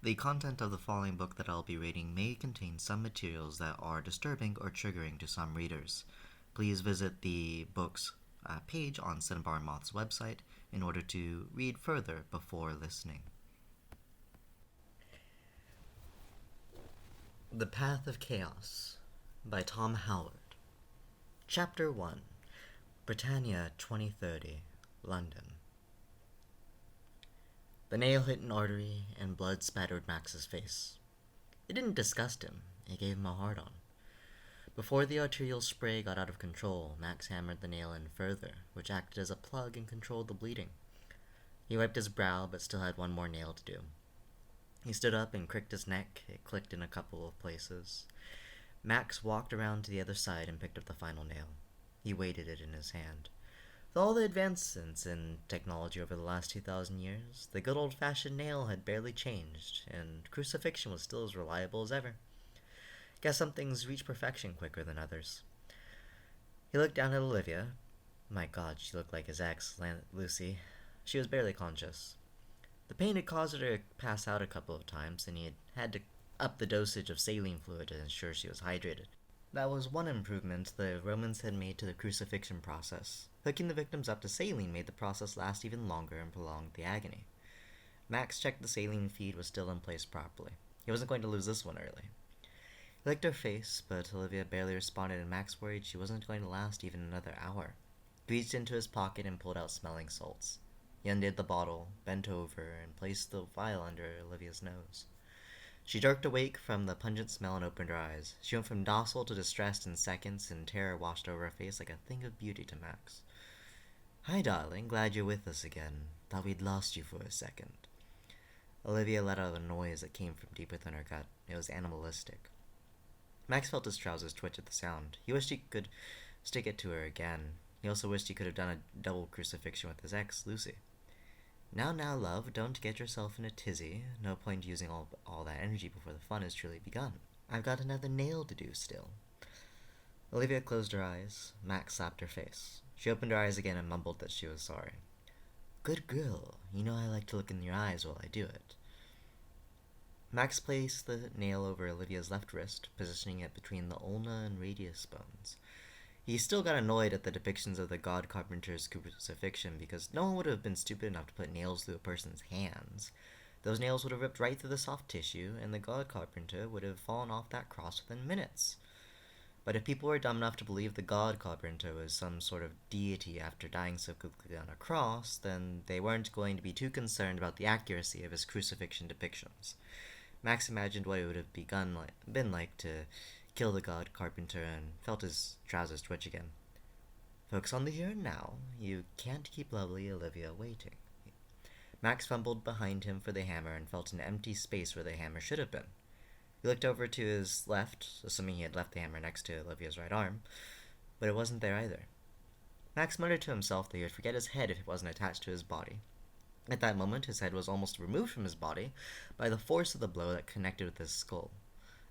The content of the following book that I'll be reading may contain some materials that are disturbing or triggering to some readers. Please visit the book's page on Cinnabar Moth's website in order to read further before listening. The Path of Chaos by Tom Haward. Chapter 1. Britannia 2030, London. The nail hit an artery, and blood spattered Max's face. It didn't disgust him, it gave him a hard-on. Before the arterial spray got out of control, Max hammered the nail in further, which acted as a plug and controlled the bleeding. He wiped his brow, but still had one more nail to do. He stood up and cricked his neck. It clicked in a couple of places. Max walked around to the other side and picked up the final nail. He weighted it in his hand. With all the advancements in technology over the last 2,000 years, the good old-fashioned nail had barely changed, and crucifixion was still as reliable as ever. Guess some things reach perfection quicker than others. He looked down at Olivia. My God, she looked like his ex, Lucy. She was barely conscious. The pain had caused her to pass out a couple of times, and he had to up the dosage of saline fluid to ensure she was hydrated. That was one improvement the Romans had made to the crucifixion process. Hooking the victims up to saline made the process last even longer and prolonged the agony. Max checked the saline feed was still in place properly. He wasn't going to lose this one early. He licked her face, but Olivia barely responded, and Max worried she wasn't going to last even another hour. He reached into his pocket and pulled out smelling salts. He undid the bottle, bent over, and placed the vial under Olivia's nose. She jerked awake from the pungent smell and opened her eyes. She went from docile to distressed in seconds, and terror washed over her face like a thing of beauty to Max. "Hi, darling. Glad you're with us again. Thought we'd lost you for a second." Olivia let out a noise that came from deep within her gut. It was animalistic. Max felt his trousers twitch at the sound. He wished he could stick it to her again. He also wished he could have done a double crucifixion with his ex, Lucy. Now, love, don't get yourself in a tizzy. No point using all that energy before the fun has truly begun. I've got another nail to do still. Olivia closed her eyes. Max slapped her face. She opened her eyes again and mumbled that she was sorry. Good girl. You know I like to look in your eyes while I do it. Max placed the nail over Olivia's left wrist, positioning it between the ulna and radius bones. He still got annoyed at the depictions of the god carpenter's crucifixion because no one would have been stupid enough to put nails through a person's hands. Those nails would have ripped right through the soft tissue, and the god carpenter would have fallen off that cross within minutes. But if people were dumb enough to believe the god carpenter was some sort of deity after dying so quickly on a cross, then they weren't going to be too concerned about the accuracy of his crucifixion depictions. Max imagined what it would have been like to kill the god carpenter and felt his trousers twitch again. Focus on the here and now. You can't keep lovely Olivia waiting. Max fumbled behind him for the hammer and felt an empty space where the hammer should have been. He looked over to his left, assuming he had left the hammer next to Olivia's right arm, but it wasn't there either. Max muttered to himself that he would forget his head if it wasn't attached to his body. At that moment, his head was almost removed from his body by the force of the blow that connected with his skull.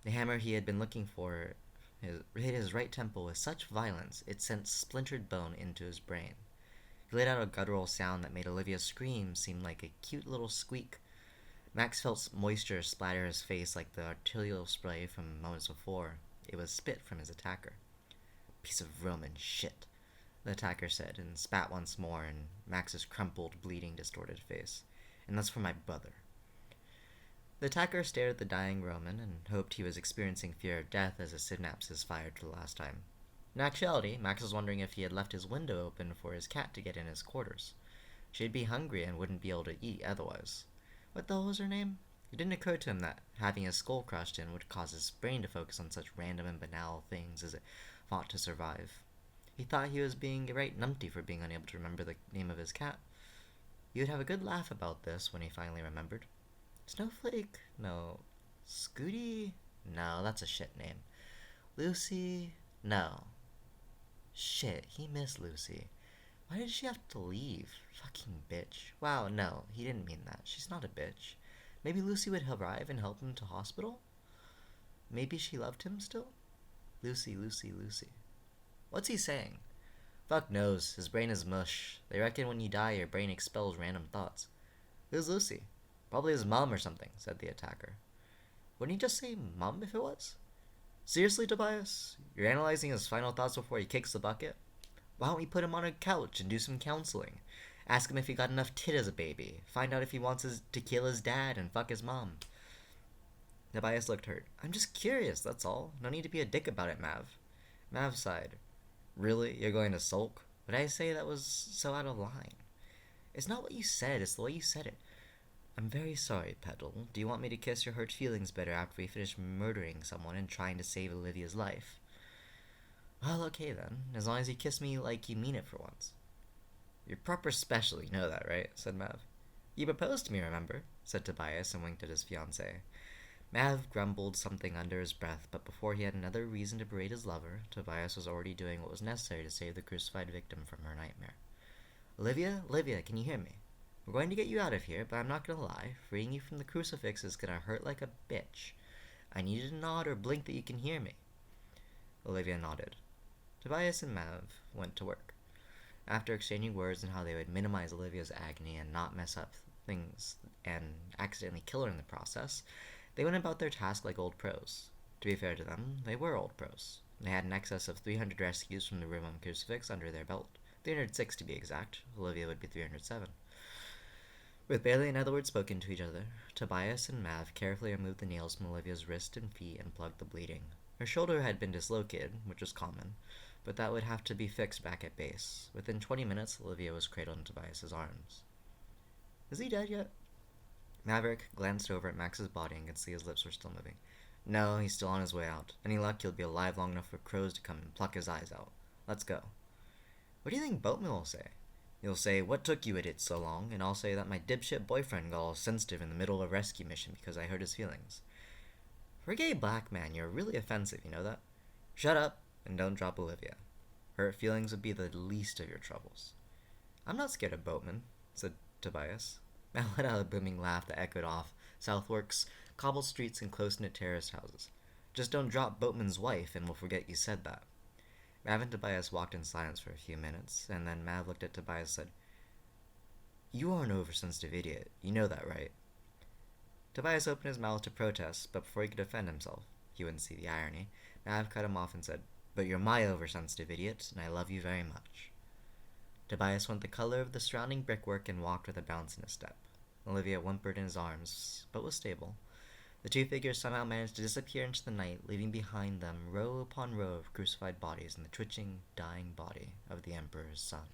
The hammer he had been looking for hit his right temple with such violence it sent splintered bone into his brain. He let out a guttural sound that made Olivia's scream seem like a cute little squeak. Max felt moisture splatter his face like the arterial spray from moments before. It was spit from his attacker. Piece of Roman shit, the attacker said, and spat once more in Max's crumpled, bleeding, distorted face. And that's for my brother. The attacker stared at the dying Roman and hoped he was experiencing fear of death as his synapses fired for the last time. In actuality, Max was wondering if he had left his window open for his cat to get in his quarters. She'd be hungry and wouldn't be able to eat otherwise. What the hell was her name? It didn't occur to him that having his skull crushed in would cause his brain to focus on such random and banal things as it fought to survive. He thought he was being a right numpty for being unable to remember the name of his cat. He would have a good laugh about this when he finally remembered. Snowflake? No. Scooty? No, that's a shit name. Lucy? No. Shit, he missed Lucy. Why did she have to leave? Fucking bitch. Wow, no, he didn't mean that. She's not a bitch. Maybe Lucy would arrive and help him to hospital? Maybe she loved him still? Lucy, Lucy, Lucy. What's he saying? Fuck knows. His brain is mush. They reckon when you die, your brain expels random thoughts. Who's Lucy? Probably his mom or something, said the attacker. Wouldn't he just say mom if it was? Seriously, Tobias? You're analyzing his final thoughts before he kicks the bucket? Why don't we put him on a couch and do some counseling? Ask him if he got enough tit as a baby. Find out if he wants to kill his dad and fuck his mom. Tobias looked hurt. I'm just curious, that's all. No need to be a dick about it, Mav. Mav sighed. Really? You're going to sulk? What did I say that was so out of line? It's not what you said, it's the way you said it. I'm very sorry, Petal. Do you want me to kiss your hurt feelings better after we finish murdering someone and trying to save Olivia's life? Well, okay then. As long as you kiss me like you mean it for once. You're proper special, you know that, right? Said Mav. You proposed to me, remember? Said Tobias and winked at his fiancée. Mav grumbled something under his breath, but before he had another reason to berate his lover, Tobias was already doing what was necessary to save the crucified victim from her nightmare. Olivia, can you hear me? We're going to get you out of here, but I'm not gonna lie. Freeing you from the crucifix is gonna hurt like a bitch. I need you to nod or blink that you can hear me. Olivia nodded. Tobias and Mav went to work. After exchanging words on how they would minimize Olivia's agony and not mess up things and accidentally kill her in the process, they went about their task like old pros. To be fair to them, they were old pros. They had in excess of 300 rescues from the Roman crucifix under their belt. 306 to be exact. Olivia would be 307. With barely another word spoken to each other, Tobias and Mav carefully removed the nails from Olivia's wrist and feet and plugged the bleeding. Her shoulder had been dislocated, which was common, but that would have to be fixed back at base. Within 20 minutes, Olivia was cradled in Tobias's arms. Is he dead yet? Maverick glanced over at Max's body and could see his lips were still moving. No, he's still on his way out. Any luck, he'll be alive long enough for crows to come and pluck his eyes out. Let's go. What do you think Boatman will say? He'll say, what took you idiots so long? And I'll say that my dipshit boyfriend got all sensitive in the middle of a rescue mission because I hurt his feelings. For a gay black man, you're really offensive, you know that? Shut up, and don't drop Olivia. Her feelings would be the least of your troubles. I'm not scared of Boatman, said Tobias. Matt let out a booming laugh that echoed off Southwark's cobbled streets and close-knit terraced houses. Just don't drop Boatman's wife, and we'll forget you said that. Mav and Tobias walked in silence for a few minutes, and then Mav looked at Tobias and said, You are an oversensitive idiot. You know that, right? Tobias opened his mouth to protest, but before he could defend himself, he wouldn't see the irony, Mav cut him off and said, But you're my oversensitive idiot, and I love you very much. Tobias went the color of the surrounding brickwork and walked with a bounce in his step. Olivia whimpered in his arms, but was stable. The two figures somehow managed to disappear into the night, leaving behind them row upon row of crucified bodies and the twitching, dying body of the Emperor's son.